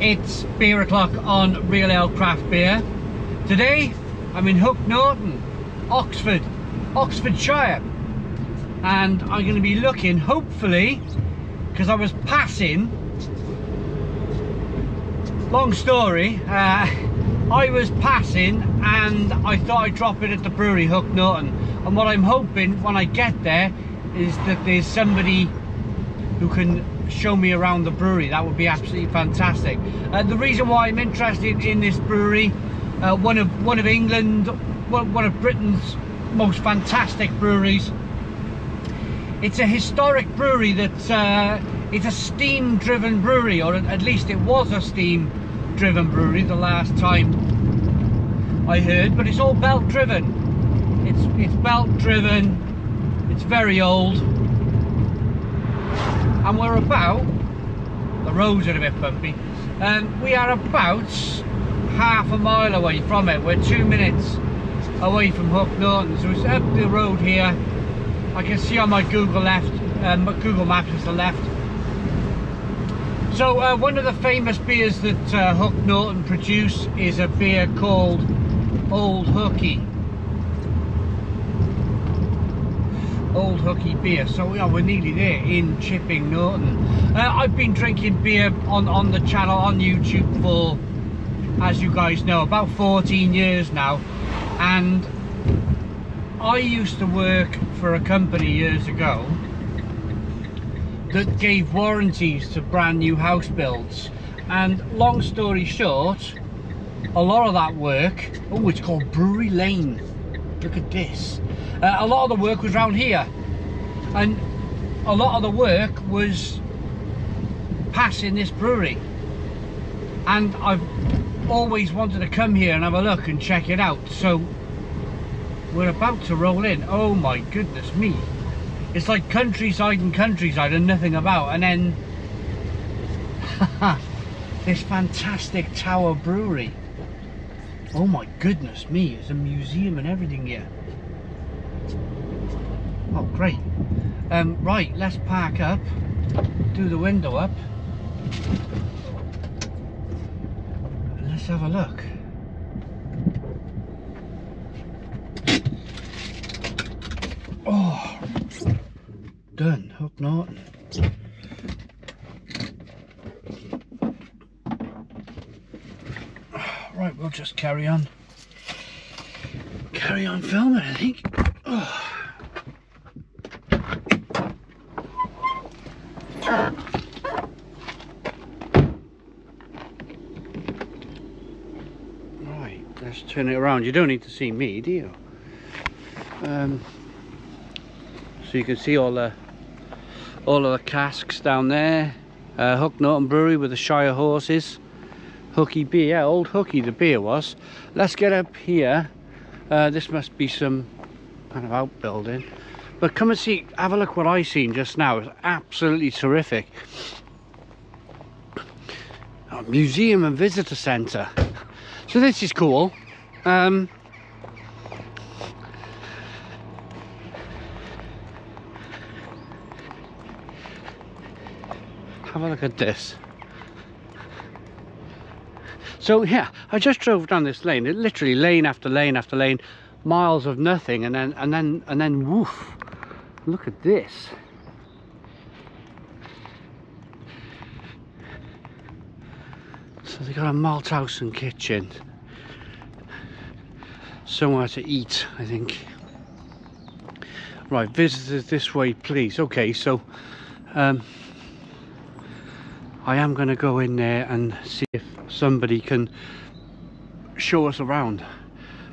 It's beer o'clock on Real Ale Craft Beer. Today I'm in Hook Norton, Oxfordshire, and I'm going to be looking, hopefully, because I was passing, long story, I was passing and I thought I'd drop it at the brewery, Hook Norton, and what I'm hoping when I get there is that there's somebody who can show me around the brewery. That would be absolutely fantastic. The reason why I'm interested in this brewery, one of England, one of Britain's most fantastic breweries. It's a historic brewery that it's a steam driven brewery, or at least it was a steam driven brewery the last time I heard, but it's all belt driven. It's belt driven, it's very old. And we're about, the roads are a bit bumpy, we are about half a mile away from it. We're 2 minutes away from Hook Norton, so it's up the road here. I can see on my Google Maps it's the left. So one of the famous beers that Hook Norton produce is a beer called Old Hooky beer. So yeah, we're nearly there in Chipping Norton. I've been drinking beer on the channel on YouTube for, as you guys know, about 14 years now, and I used to work for a company years ago that gave warranties to brand new house builds, and long story short, a lot of that work, oh, it's called Brewery Lane, look at this, a lot of the work was around here, and a lot of the work was passing this brewery, and I've always wanted to come here and have a look and check it out. So we're about to roll in. Oh my goodness me, it's like countryside and nothing about, and then this fantastic tower brewery. Oh my goodness me, there's a museum and everything here. Oh great. Right, let's park up, do the window up, and let's have a look. Oh, done, Hook Norton. Right, we'll just carry on filming, I think. Oh. Right, let's turn it around. You don't need to see me, do you? So you can see all of the casks down there. Hook Norton Brewery with the Shire horses. Hooky beer, yeah, Old Hooky the beer was. Let's get up here. This must be some kind of outbuilding. But come and see, have a look what I seen just now. It's absolutely terrific. Oh, museum and visitor centre. So this is cool. Have a look at this. So yeah, I just drove down this lane. It literally lane after lane after lane, miles of nothing, and then woof. Look at this. So they got a malt house and kitchen. Somewhere to eat, I think. Right, visitors this way, please. Okay, so I am going to go in there and see if somebody can show us around.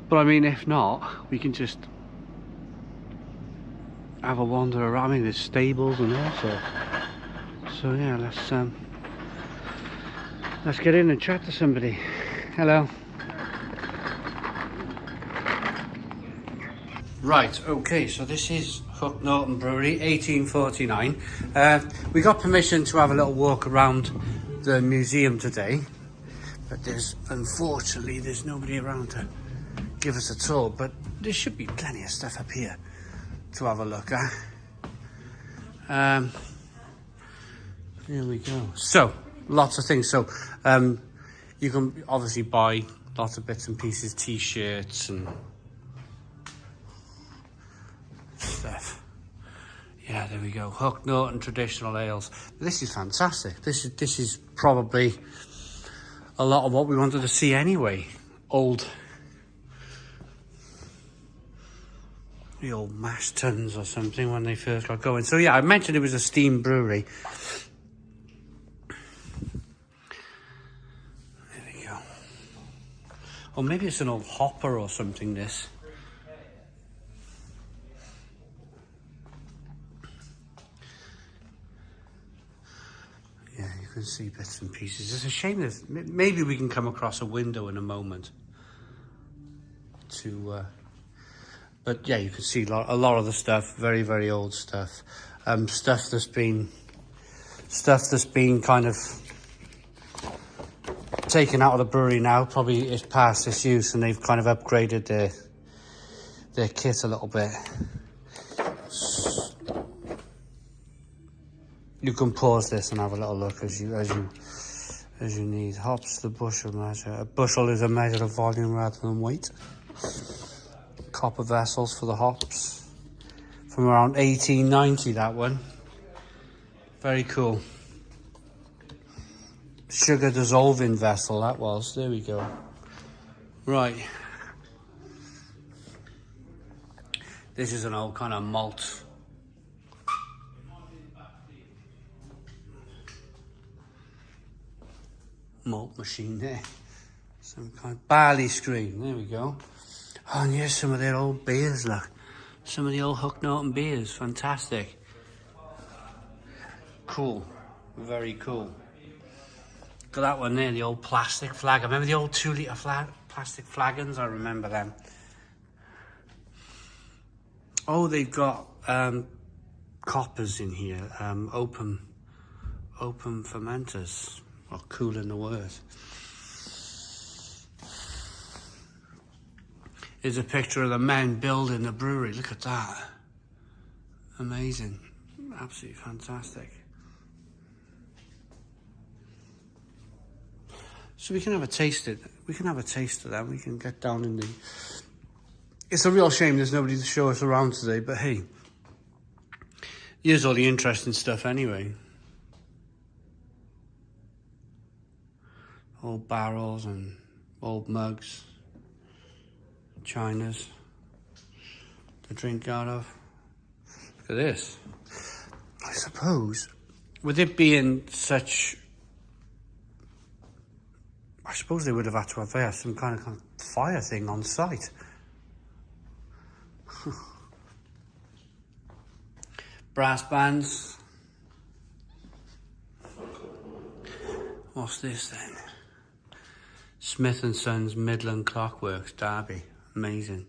But I mean, if not, we can just have a wander around. I mean, there's stables and all, so yeah, let's get in and chat to somebody. Hello. Right, okay, so this is Hook Norton Brewery, 1849. We got permission to have a little walk around the museum today, but unfortunately there's nobody around to give us a tour, but there should be plenty of stuff up here to have a look at. Here we go. So lots of things. So you can obviously buy lots of bits and pieces, t-shirts and stuff. Yeah, there we go. Hook Norton traditional ales. This is fantastic. This is probably a lot of what we wanted to see anyway. The old mash tuns or something when they first got going. So yeah, I mentioned it was a steam brewery. There we go. Or maybe it's an old hopper or something, this. Yeah, you can see bits and pieces. It's a shame that maybe we can come across a window in a moment to... But yeah, you can see a lot of the stuff, very, very old stuff. Stuff that's been kind of taken out of the brewery now. Probably is past its use, and they've kind of upgraded their kit a little bit. You can pause this and have a little look as you need. Hops, the bushel measure. A bushel is a measure of volume rather than weight. Copper vessels for the hops from around 1890, that one. Very cool. Sugar dissolving vessel, that was. There we go. Right. This is an old kind of malt. Malt machine there. Some kind of barley screen. There we go. Oh, and here's some of their old beers, look. Some of the old Hook Norton beers. Fantastic. Cool. Very cool. Look at that one there, the old plastic flag. I remember the old 2 litre plastic flagons. I remember them. Oh, they've got coppers in here. Open fermenters. Or cool in the word. Here's a picture of the men building the brewery. Look at that. Amazing. Absolutely fantastic. So we can have a taste of it. We can have a taste of that. We can get down in the... It's a real shame there's nobody to show us around today, but hey, here's all the interesting stuff anyway. Old barrels and old mugs. Chinas to drink out of. Look at this. I suppose, with it being such... I suppose they would have had to have some kind of fire thing on site. Brass bands. What's this then? Smith & Sons Midland Clockworks, Derby. Amazing.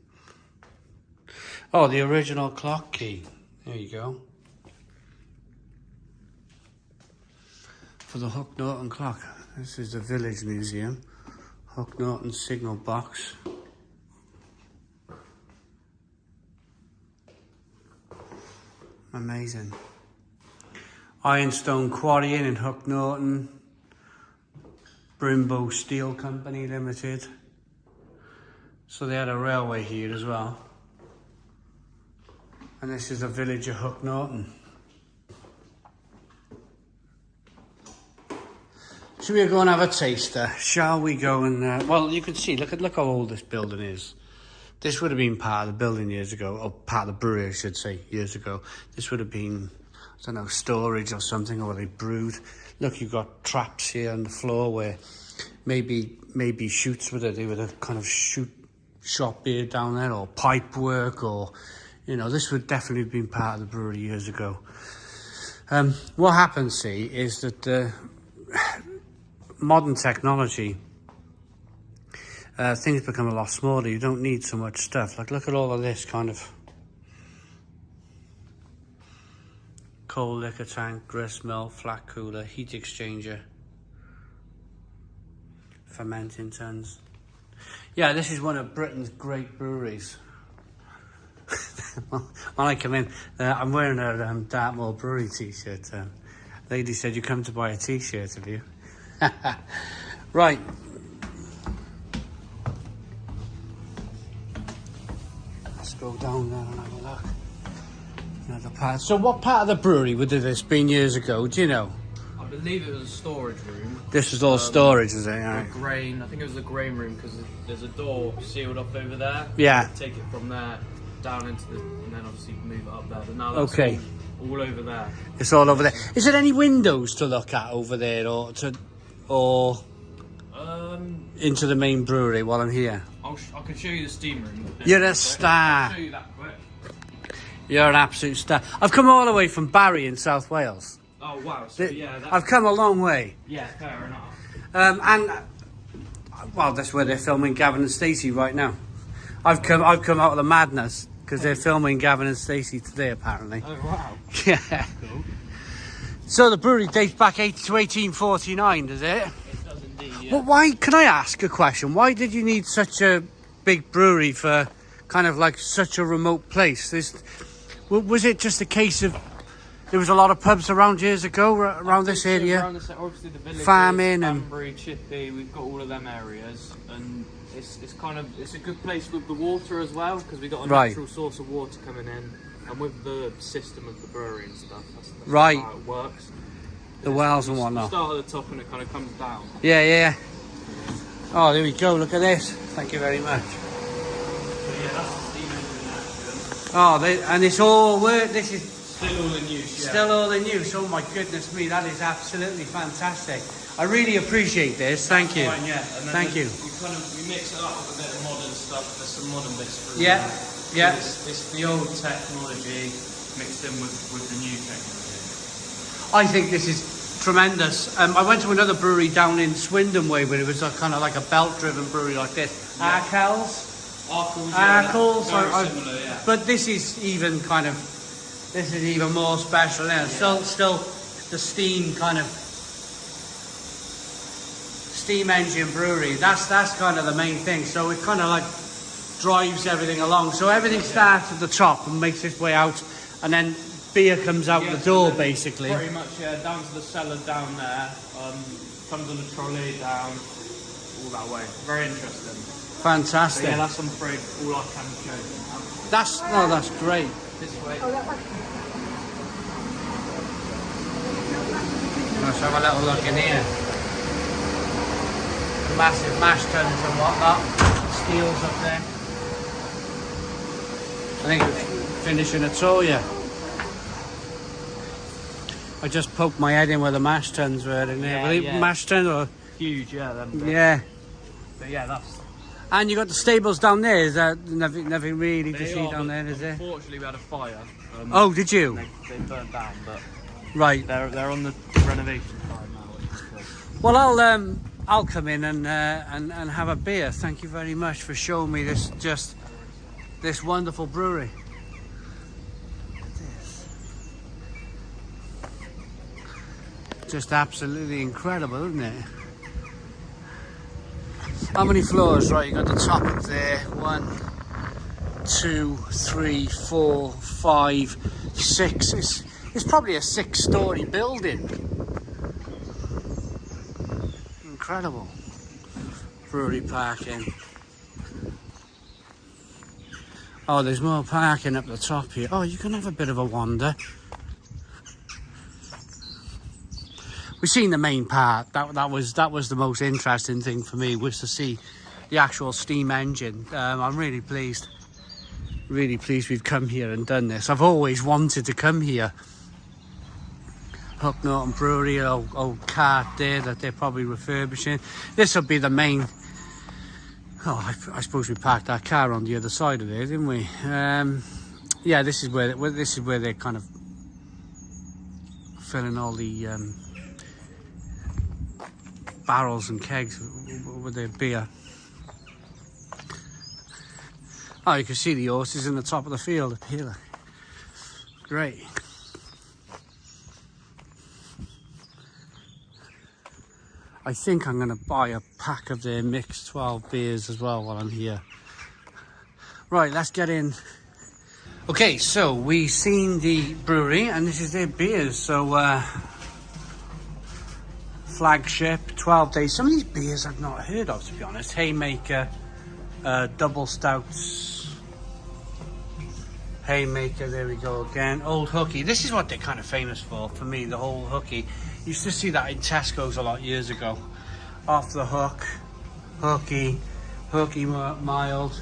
Oh, the original clock key. There you go. For the Hook Norton clock. This is the Village Museum. Hook Norton signal box. Amazing. Ironstone Quarrying in Hook Norton. Brimbo Steel Company Limited. So they had a railway here as well. And this is the village of Hook Norton. Should we go and have a taster? Shall we go and... well, you can see, look how old this building is. This would have been part of the building years ago, or part of the brewery, I should say, years ago. This would have been, I don't know, storage or something, or they brewed. Look, you've got traps here on the floor where maybe shoots with it. They would have kind of shot beer down there, or pipe work, or, you know, this would definitely have been part of the brewery years ago. What happens, see, is that modern technology, things become a lot smaller. You don't need so much stuff. Like, look at all of this kind of cold liquor tank, grist mill, flat cooler, heat exchanger, fermenting tons. Yeah, this is one of Britain's great breweries. When I come in, I'm wearing a Dartmoor Brewery t-shirt. Lady said, "You come to buy a t-shirt, have you?" Right. Let's go down there and have a look. Another part. So what part of the brewery would this been years ago? Do you know? I believe it was a storage room. This was all storage, is it? Yeah. Grain. I think it was a grain room because there's a door sealed off over there. Yeah. Take it from there down into the, and then obviously move it up there. But now that's okay. all over there. It's all over there. Is there any windows to look at over there, or into the main brewery while I'm here? I can show you the steam room. You're a star. I'll show you that quick. You're an absolute star. I've come all the way from Barry in South Wales. Oh wow! So yeah, I've come a long way. Yeah, fair enough. And well, that's where they're filming Gavin and Stacey right now. I've come out of the madness because they're filming Gavin and Stacey today, apparently. Oh wow! Yeah. Cool. So the brewery dates back to 1849, does it? Yeah. Well, why? Can I ask a question? Why did you need such a big brewery for kind of like such a remote place? Was it just a case of there was a lot of pubs around years ago around this area? Around obviously the villages, farming and Banbury, Chippy, we've got all of them areas, and it's a good place with the water as well because we got a natural source of water coming in, and with the system of the brewery and stuff. That's how it works. The wells and whatnot. Start at the top and it kind of comes down. Yeah. Oh, there we go. Look at this. Thank you very much. So yeah, that's the steam engine in action. Oh, and it's all work. This is still all in use. Yeah. Still all in use. Oh my goodness me, that is absolutely fantastic. I really appreciate this. Thank you. Fine, yeah. And then Thank you. We mix it up with a bit of modern stuff. There's some modern bits through. Yeah. Yeah. It's the old technology mixed in with the new technology. I think this is tremendous. I went to another brewery down in Swindon way where it was kind of like a belt-driven brewery like this. Yeah. Arkell's. Very similar, yeah. But this is even more special. Yeah. Still the steam engine brewery. That's kind of the main thing. So it kind of like drives everything along. So everything starts at the top and makes its way out, and then beer comes out the door, basically. Pretty much, yeah, down to the cellar down there, comes on the trolley down, all that way. Very interesting. Fantastic. But yeah, that's, I'm afraid, all I can show you. That's great. This way. Let's have a little look in here. Massive mash tuns and whatnot. Steels up there. I think it's finishing a tour, yeah. I just poked my head in where the mash tuns were in there. Yeah. Mash tuns or huge, yeah. Them yeah. But yeah, that's. And you got the stables down there. Is that nothing really to see down there? Is there? Unfortunately, we had a fire. Oh, did you? They burnt down, but right. They're on the renovation side now. Well, I'll come in and have a beer. Thank you very much for showing me this wonderful brewery. Just absolutely incredible, isn't it? How many floors? Right, you got the top up there. 1, 2, 3, 4, 5, 6. It's probably a 6-story building. Incredible. Brewery parking. Oh, there's more parking up the top here. Oh, you can have a bit of a wander. We've seen the main part. That was the most interesting thing for me, was to see the actual steam engine. I'm really pleased we've come here and done this. I've always wanted to come here. Hook Norton Brewery, old cart there that they're probably refurbishing. This will be the main. Oh, I suppose we parked our car on the other side of there, didn't we? Yeah, this is where they're kind of filling all the barrels and kegs with their beer. Oh, you can see the horses in the top of the field up here. Great. I think I'm going to buy a pack of their mixed 12 beers as well while I'm here. Right, let's get in. Okay, so we've seen the brewery and this is their beers. So Flagship, 12 days. Some of these beers I've not heard of, to be honest. Haymaker, double stouts. Haymaker, there we go again. Old Hooky. This is what they're kind of famous for me, the whole Hooky. Used to see that in Tesco's a lot years ago. Off the Hook, Hooky mild,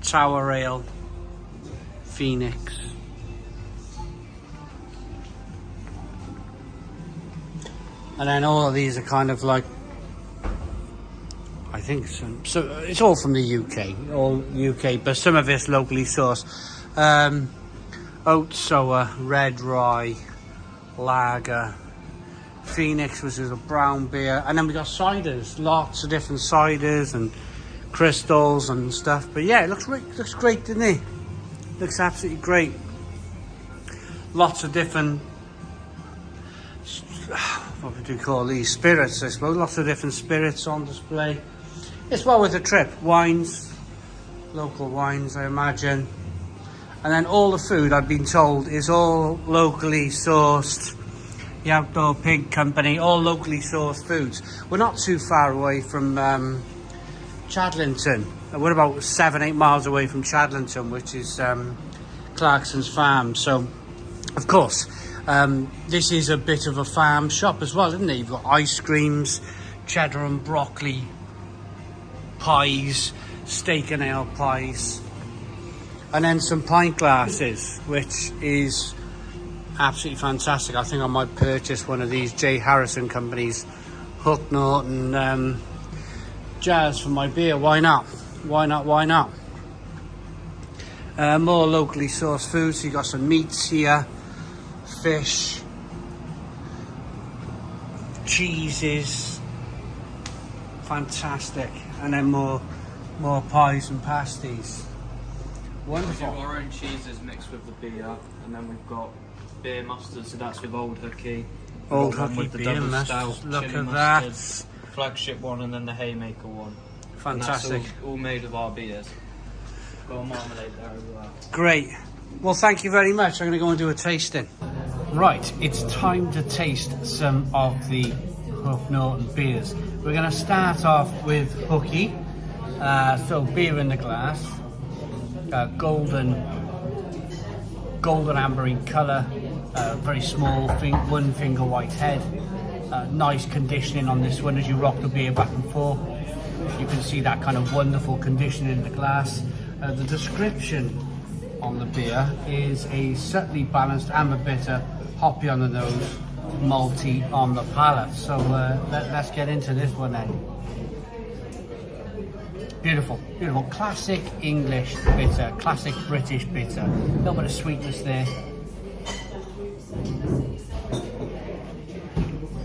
Tower Ale, Phoenix. And then all of these are kind of like, I think so it's all from the UK, all UK, but some of it's locally sourced. Oat Sour, Red Rye, Lager, Phoenix, which is a brown beer, and then we got ciders, lots of different ciders and crystals and stuff. But yeah, it looks great, doesn't it? Looks absolutely great. Lots of different, what would you call these, spirits, I suppose. Lots of different spirits on display. It's well worth a trip. Wines, local wines, I imagine. And then all the food, I've been told, is all locally sourced. The Outdoor Pig Company, all locally sourced foods. We're not too far away from Chadlington. We're about 7-8 miles away from Chadlington, which is Clarkson's farm. So, of course, this is a bit of a farm shop as well, isn't it? You've got ice creams, cheddar and broccoli pies, steak and ale pies, and then some pint glasses, which is absolutely fantastic. I think I might purchase one of these J. Harrison Company's Hook Norton jars for my beer. Why not? Why not? Why not? More locally sourced food. So you got some meats here, fish, cheeses, fantastic, and then more pies and pasties. Wonderful. We do our own cheeses mixed with the beer, and then we've got beer mustard, so that's with Old Hooky. Old Hooky with the beer mustard. Look at that. Flagship one, and then the Haymaker one. Fantastic. And that's all made of our beers. Got a marmalade there as well. Great. Well, thank you very much. I'm going to go and do a tasting. Right, it's time to taste some of the Hook Norton beers. We're going to start off with Hooky. So beer in the glass, golden amber in colour, very small, one finger white head. Nice conditioning on this one as you rock the beer back and forth. You can see that kind of wonderful conditioning in the glass. The description on the beer is a subtly balanced amber bitter, hoppy on the nose, malty on the palate. So let's get into this one then. Beautiful, beautiful, classic English bitter, classic British bitter. A little bit of sweetness there.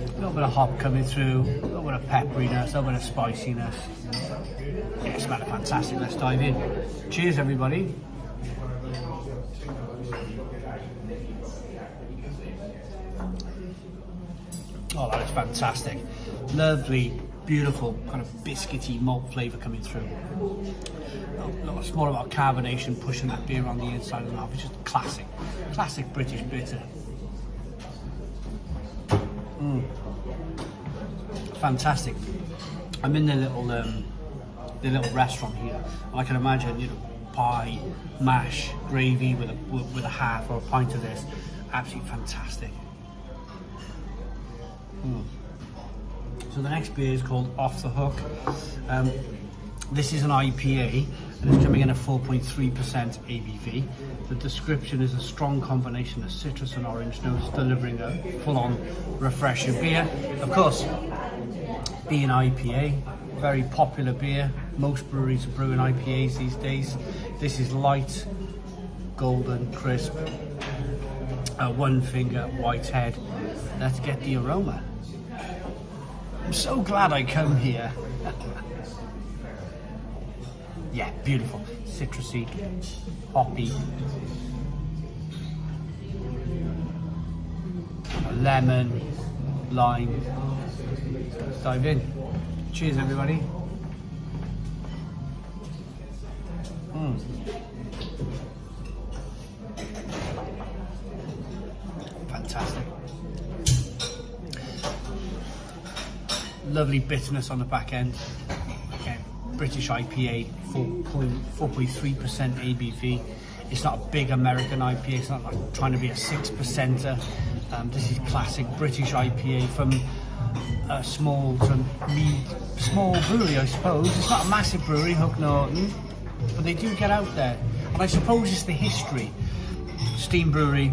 A little bit of hop coming through, a little bit of pepperiness, a little bit of spiciness. Yeah, it smells fantastic. Let's dive in. Cheers, everybody. Oh, that is fantastic. Lovely, beautiful, kind of biscuity malt flavour coming through. A small amount of carbonation pushing that beer on the inside of the mouth. It's just classic British bitter. Fantastic. I'm in the little restaurant here, and I can imagine, you know, pie, mash, gravy with a half or a pint of this. Absolutely fantastic. So the next beer is called Off the Hook. This is an IPA, and it's coming in at 4.3% ABV. The description is a strong combination of citrus and orange notes, delivering a full-on refreshing beer. Of course, being IPA, very popular beer. Most breweries are brewing IPAs these days. This is light, golden, crisp, one finger white head. Let's get the aroma. I'm so glad I come here. Yeah, beautiful. Citrusy, hoppy, lemon, lime. Let's dive in. Cheers, everybody. Fantastic. Lovely bitterness on the back end. Again, British IPA, 4.3% ABV. It's not a big American IPA, it's not like trying to be a 6%er. This is classic British IPA from a small brewery, I suppose. It's not a massive brewery, Hook Norton, but they do get out there. And I suppose it's the history. Steam brewery,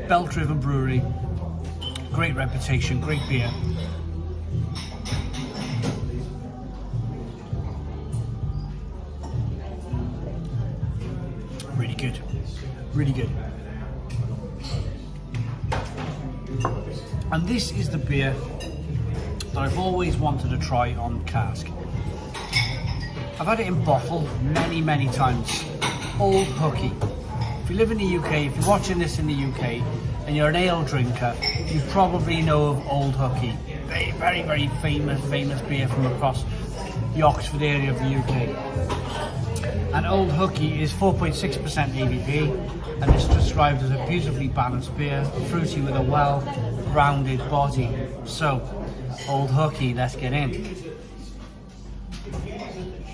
belt-driven brewery, great reputation, great beer. Really good, really good. And this is the beer that I've always wanted to try on cask. I've had it in bottle many times. Old Hooky. If you live in the UK, if you're watching this in the UK and you're an ale drinker, you probably know of Old Hooky. Very famous beer from across the Oxford area of the UK. And Old Hooky is 4.6% ABV, and it's described as a beautifully balanced beer, fruity with a well-rounded body. So, Old Hooky, let's get in.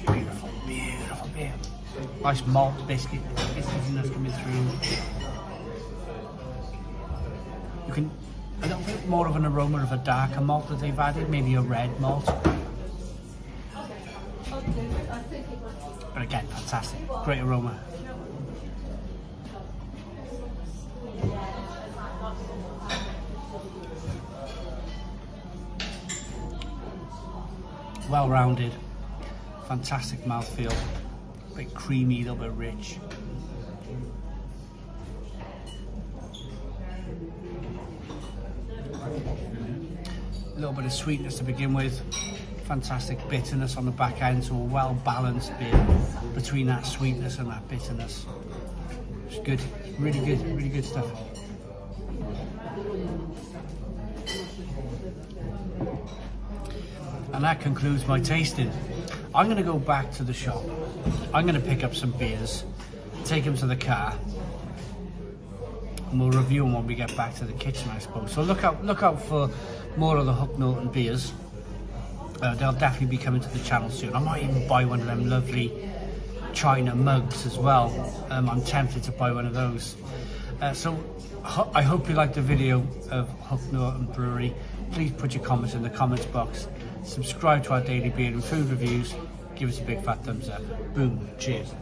Beautiful beer. Nice malt biscuit, that's coming through. You can, a little bit more of an aroma of a darker malt that they've added, maybe a red malt. But again, fantastic, great aroma. Well-rounded, fantastic mouthfeel, a bit creamy, a little bit rich. A little bit of sweetness to begin with, fantastic bitterness on the back end, so a well-balanced beer between that sweetness and that bitterness. It's good, really good stuff. And that concludes my tasting. I'm going to go back to the shop. I'm going to pick up some beers, take them to the car, and we'll review them when we get back to the kitchen, I suppose. So look out for more of the Hook Norton beers. They'll definitely be coming to the channel soon. I might even buy one of them lovely China mugs as well. I'm tempted to buy one of those. So I hope you liked the video of Hook Norton Brewery. Please put your comments in the comments box. Subscribe to our daily beer and food reviews. Give us a big fat thumbs up. Boom. Cheers.